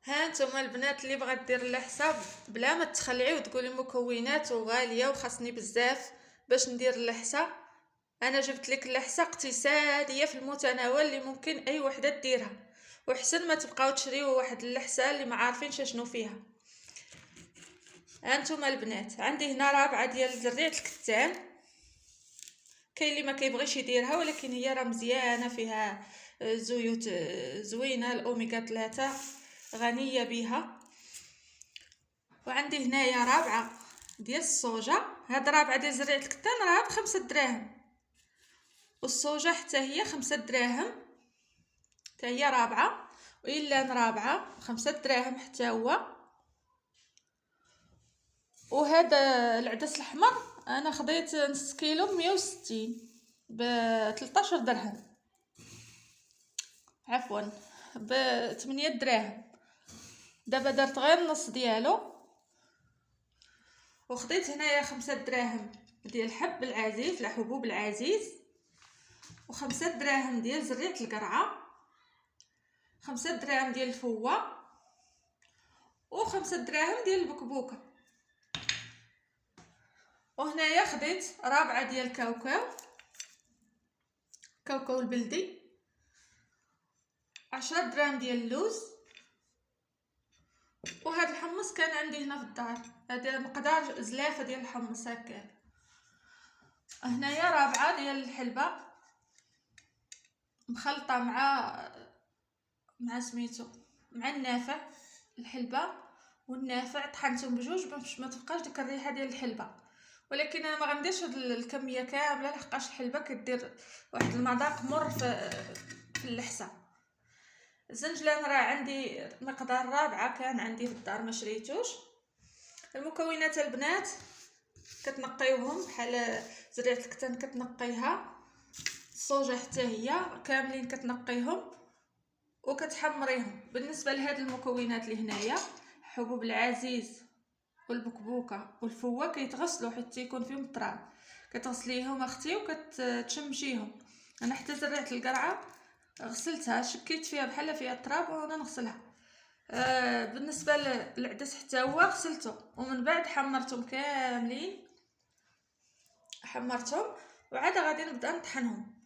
ها انتم البنات اللي بغات دير اللحسه بلا ما تخلعي وتقولي مكونات وغاليه وخاصني بزاف باش ندير اللحسه، انا جبت لك اللحسه اقتصاديه في المتناول اللي ممكن اي وحده ديرها، وحسن ما تبقاو تشريو واحد اللحسه اللي ما عارفينش شنو فيها. هانتوما البنات عندي هنا رابعه ديال زريعه الكتان، كاين اللي ما كيبغيش يديرها ولكن هي راه مزيانه، فيها زيوت زوينه، الاوميغا 3 غنيه بها. وعندي هنايا رابعه ديال الصوجا، هاد رابعه ديال زريعه الكتان راه ب5 دراهم، والصوجا حتى هي 5 دراهم، حتى هي رابعه، والا رابعه 5 دراهم حتى هو. وهذا العدس الاحمر انا خديت نص كيلو ب160 ب 13 درهم، عفوا ب8 دراهم. دابا درت غير النص ديالو. وخديت هنايا 5 دراهم ديال الحب العزيز، لا حبوب العزيز، و5 دراهم ديال زريعه القرعه، 5 دراهم ديال الفوه، و5 دراهم ديال البكبوكه. وهنايا خديت رابعه ديال كاوكاو البلدي، 10 دراهم ديال اللوز. وهذا الحمص كان عندي هنا في الدار، هذا مقدار زلافه ديال الحمص هكا. هنايا رابعه ديال الحلبه مخلطه مع سميتو مع النافع، الحلبه والنافع طحنتهم بجوج باش ما تبقاش ديك الريحه ديال الحلبه، ولكن انا ما غنديرش هاد الكميه كامله لحقاش الحلبه كدير واحد المذاق مر في اللحسه. الزنجلان راه عندي مقدار رابعه كان عندي في الدار ما شريتوش. المكونات البنات كتنقيوهم بحال زريعه الكتان كتنقيها، الصوجا حتى هي كاملين كتنقيهم وكتحمريهم. بالنسبه لهاد المكونات اللي هنايا حبوب العزيز والبكبوكه والفوه كيتغسلوا حيت يكون فيهم التراب، كتغسليهم اختي وكتشمشيهم. انا حتى زريعه القرعه غسلتها، شكيت فيها بحال فيها التراب وانا نغسلها. بالنسبه للعدس حتى هو غسلته ومن بعد حمرتهم كاملين، حمرتهم وعاد غادي نبدا نطحنهم.